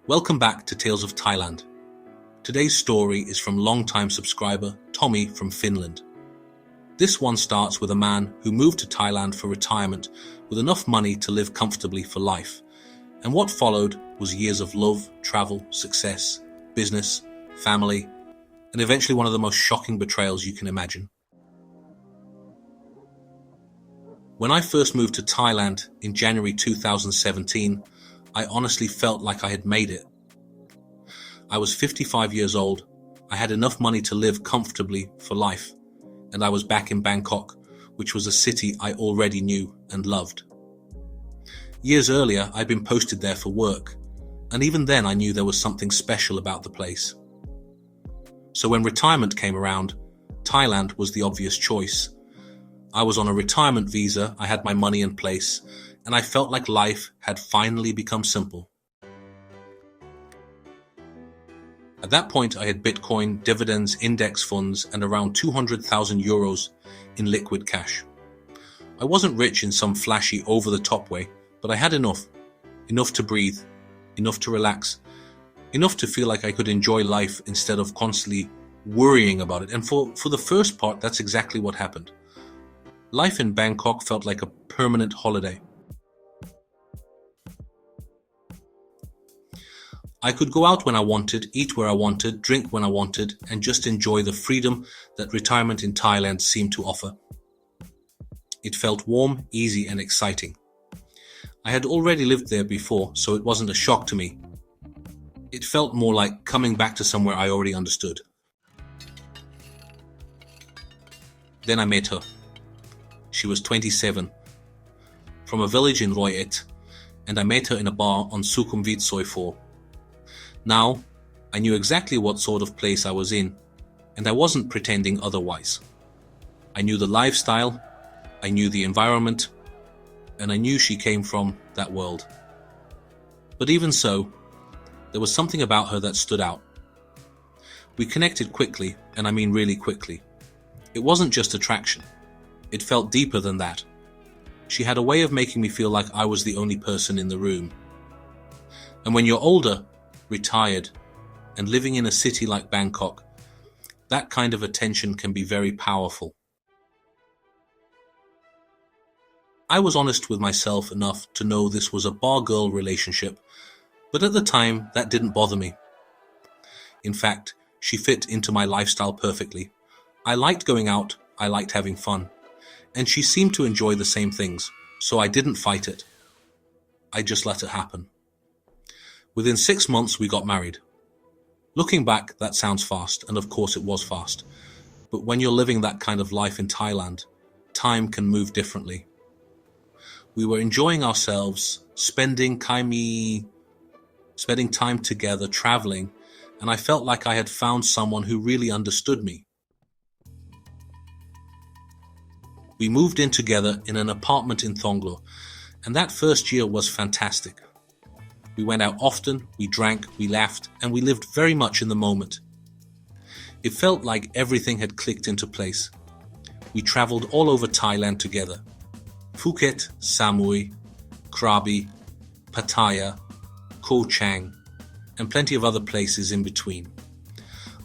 Welcome back to Tales of Thailand. Today's story is from long-time subscriber Tomi from Finland. This one starts with a man who moved to Thailand for retirement with enough money to live comfortably for life. And what followed was years of love, travel, success, business, family, and eventually one of the most shocking betrayals you can imagine. When I first moved to Thailand in January 2017, I honestly felt like I had made it. I was 55 years old, I had enough money to live comfortably for life, and I was back in Bangkok, which was a city I already knew and loved. Years earlier, I'd been posted there for work, and even then I knew there was something special about the place. So when retirement came around, Thailand was the obvious choice. I was on a retirement visa, I had my money in place, and I felt like life had finally become simple. At that point, I had Bitcoin, dividends, index funds, and around 200,000 euros in liquid cash. I wasn't rich in some flashy, over-the-top way, but I had enough to breathe, enough to relax, enough to feel like I could enjoy life instead of constantly worrying about it. And for the first part, that's exactly what happened. Life in Bangkok felt like a permanent holiday. I could go out when I wanted, eat where I wanted, drink when I wanted, and just enjoy the freedom that retirement in Thailand seemed to offer. It felt warm, easy, and exciting. I had already lived there before, so it wasn't a shock to me. It felt more like coming back to somewhere I already understood. Then I met her. She was 27, from a village in Royet, and I met her in a bar on Sukhumvit Soi 4. Now, I knew exactly what sort of place I was in, and I wasn't pretending otherwise. I knew the lifestyle, I knew the environment, and I knew she came from that world. But even so, there was something about her that stood out. We connected quickly, and I mean really quickly. It wasn't just attraction. It felt deeper than that. She had a way of making me feel like I was the only person in the room. And when you're older, retired, and living in a city like Bangkok, that kind of attention can be very powerful. I was honest with myself enough to know this was a bar-girl relationship, but at the time, that didn't bother me. In fact, she fit into my lifestyle perfectly. I liked going out, I liked having fun, and she seemed to enjoy the same things, so I didn't fight it. I just let it happen. Within 6 months, we got married. Looking back, that sounds fast, and of course it was fast. But when you're living that kind of life in Thailand, time can move differently. We were enjoying ourselves, spending time together, traveling, and I felt like I had found someone who really understood me. We moved in together in an apartment in Thonglo, and that first year was fantastic. We went out often, we drank, we laughed, and we lived very much in the moment. It felt like everything had clicked into place. We traveled all over Thailand together. Phuket, Samui, Krabi, Pattaya, Koh Chang, and plenty of other places in between.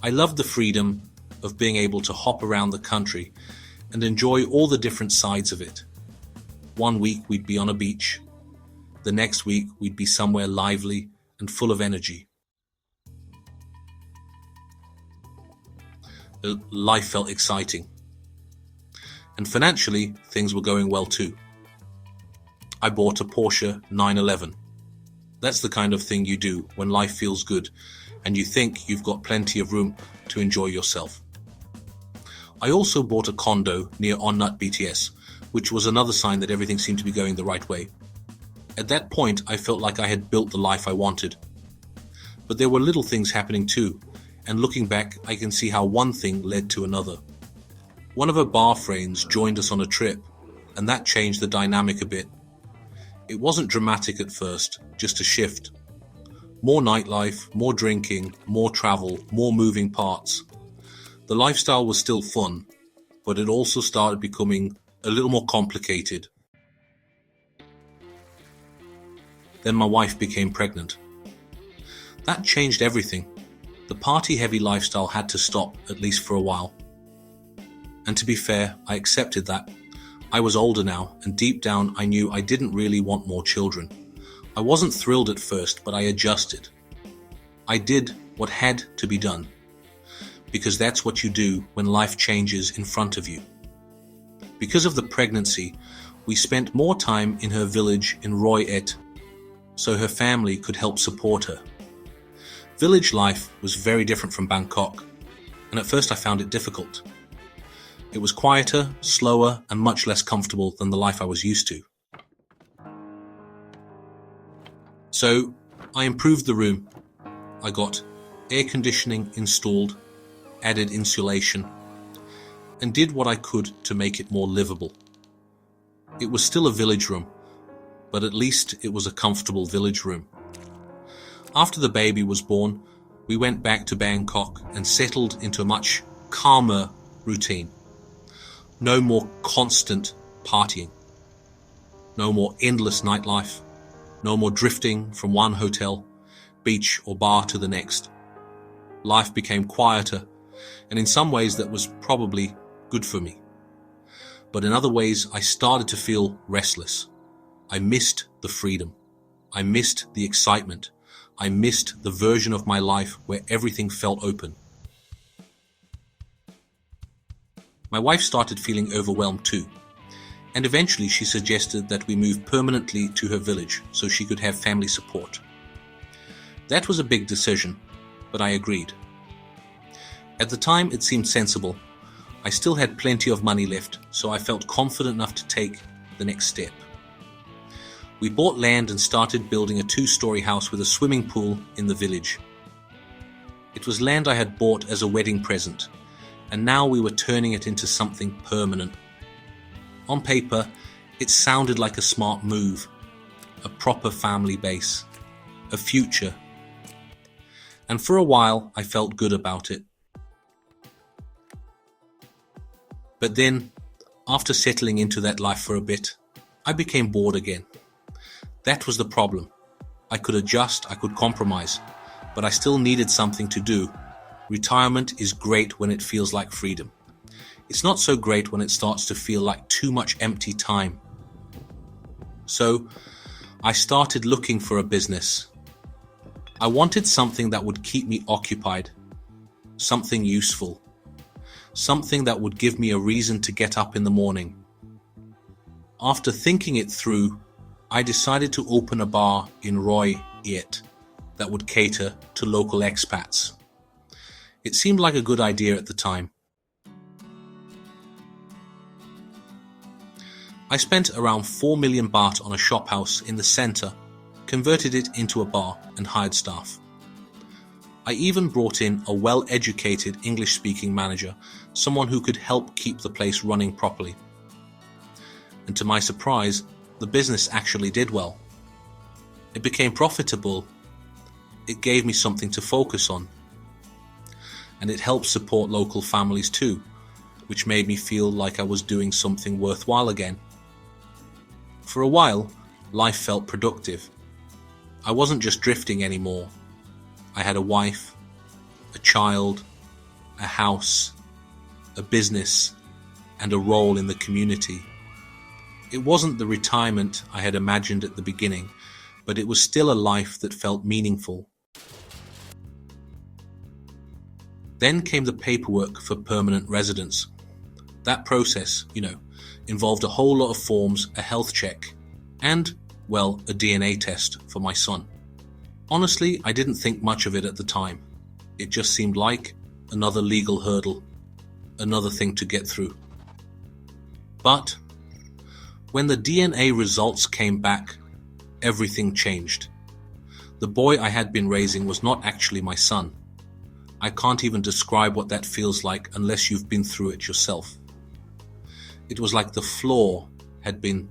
I loved the freedom of being able to hop around the country and enjoy all the different sides of it. One week we'd be on a beach. The next week, we'd be somewhere lively and full of energy. Life felt exciting. And financially, things were going well too. I bought a Porsche 911. That's the kind of thing you do when life feels good and you think you've got plenty of room to enjoy yourself. I also bought a condo near Onnut BTS, which was another sign that everything seemed to be going the right way. At that point, I felt like I had built the life I wanted. But there were little things happening too, and looking back, I can see how one thing led to another. One of her bar friends joined us on a trip, and that changed the dynamic a bit. It wasn't dramatic at first, just a shift. More nightlife, more drinking, more travel, more moving parts. The lifestyle was still fun, but it also started becoming a little more complicated. Then my wife became pregnant. That changed everything. The party-heavy lifestyle had to stop, at least for a while. And to be fair, I accepted that. I was older now, and deep down I knew I didn't really want more children. I wasn't thrilled at first, but I adjusted. I did what had to be done, because that's what you do when life changes in front of you. Because of the pregnancy, we spent more time in her village in Roy Et, so her family could help support her. Village life was very different from Bangkok, and at first I found it difficult. It was quieter, slower, and much less comfortable than the life I was used to. So, I improved the room. I got air conditioning installed, added insulation, and did what I could to make it more livable. It was still a village room, but at least it was a comfortable village room. After the baby was born, we went back to Bangkok and settled into a much calmer routine. No more constant partying. No more endless nightlife. No more drifting from one hotel, beach or bar to the next. Life became quieter, and in some ways that was probably good for me. But in other ways, I started to feel restless. I missed the freedom. I missed the excitement. I missed the version of my life where everything felt open. My wife started feeling overwhelmed too, and eventually she suggested that we move permanently to her village so she could have family support. That was a big decision, but I agreed. At the time, it seemed sensible. I still had plenty of money left, so I felt confident enough to take the next step. We bought land and started building a 2-story house with a swimming pool in the village. It was land I had bought as a wedding present, and now we were turning it into something permanent. On paper, it sounded like a smart move, a proper family base, a future. And for a while, I felt good about it. But then, after settling into that life for a bit, I became bored again. That was the problem. I could adjust, I could compromise, but I still needed something to do. Retirement is great when it feels like freedom. It's not so great when it starts to feel like too much empty time. So, I started looking for a business. I wanted something that would keep me occupied, something useful, something that would give me a reason to get up in the morning. After thinking it through, I decided to open a bar in Roy Et that would cater to local expats. It seemed like a good idea at the time. I spent around 4 million baht on a shop house in the center, converted it into a bar and hired staff. I even brought in a well-educated English-speaking manager, someone who could help keep the place running properly. And to my surprise, the business actually did well. It became profitable. It gave me something to focus on. And it helped support local families too, which made me feel like I was doing something worthwhile again. For a while, life felt productive. I wasn't just drifting anymore. I had a wife, a child, a house, a business, and a role in the community. It wasn't the retirement I had imagined at the beginning, but it was still a life that felt meaningful. Then came the paperwork for permanent residence. That process, involved a whole lot of forms, a health check, and, well, a DNA test for my son. Honestly, I didn't think much of it at the time. It just seemed like another legal hurdle, another thing to get through. But when the DNA results came back, everything changed. The boy I had been raising was not actually my son. I can't even describe what that feels like unless you've been through it yourself. It was like the floor had been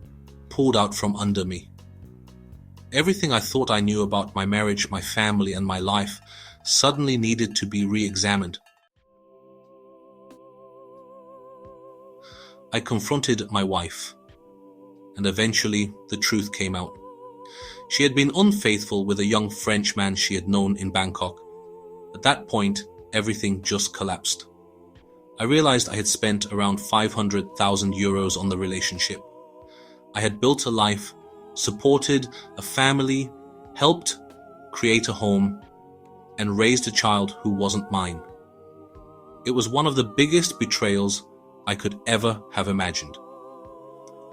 pulled out from under me. Everything I thought I knew about my marriage, my family, and my life suddenly needed to be re-examined. I confronted my wife, and eventually the truth came out. She had been unfaithful with a young French man she had known in Bangkok. At that point, everything just collapsed. I realized I had spent around 500,000 euros on the relationship. I had built a life, supported a family, helped create a home, and raised a child who wasn't mine. It was one of the biggest betrayals I could ever have imagined.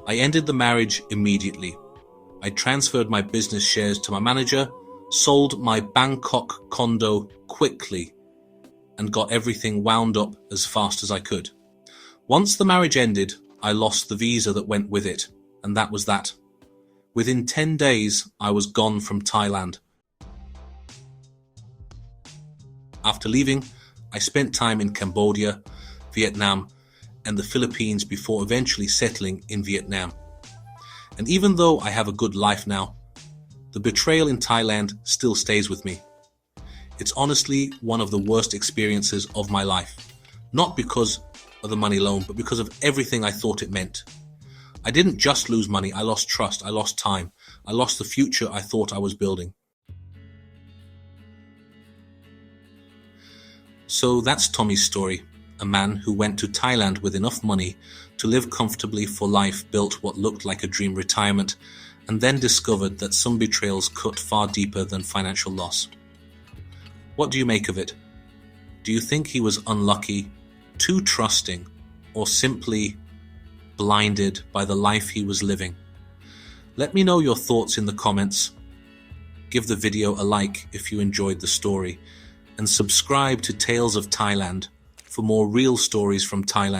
I ended the marriage immediately. I transferred my business shares to my manager, sold my Bangkok condo quickly, and got everything wound up as fast as I could. Once the marriage ended, I lost the visa that went with it, and that was that. Within 10 days, I was gone from Thailand. After leaving, I spent time in Cambodia, Vietnam, and the Philippines before eventually settling in Vietnam. And even though I have a good life now, the betrayal in Thailand still stays with me. It's honestly one of the worst experiences of my life. Not because of the money alone, but because of everything I thought it meant. I didn't just lose money, I lost trust, I lost time, I lost the future I thought I was building. So that's Tomi's story, a man who went to Thailand with enough money to live comfortably for life, built what looked like a dream retirement, and then discovered that some betrayals cut far deeper than financial loss. What do you make of it? Do you think he was unlucky, too trusting, or simply blinded by the life he was living? Let me know your thoughts in the comments. Give the video a like if you enjoyed the story, and subscribe to Tales of Thailand for more real stories from Thailand.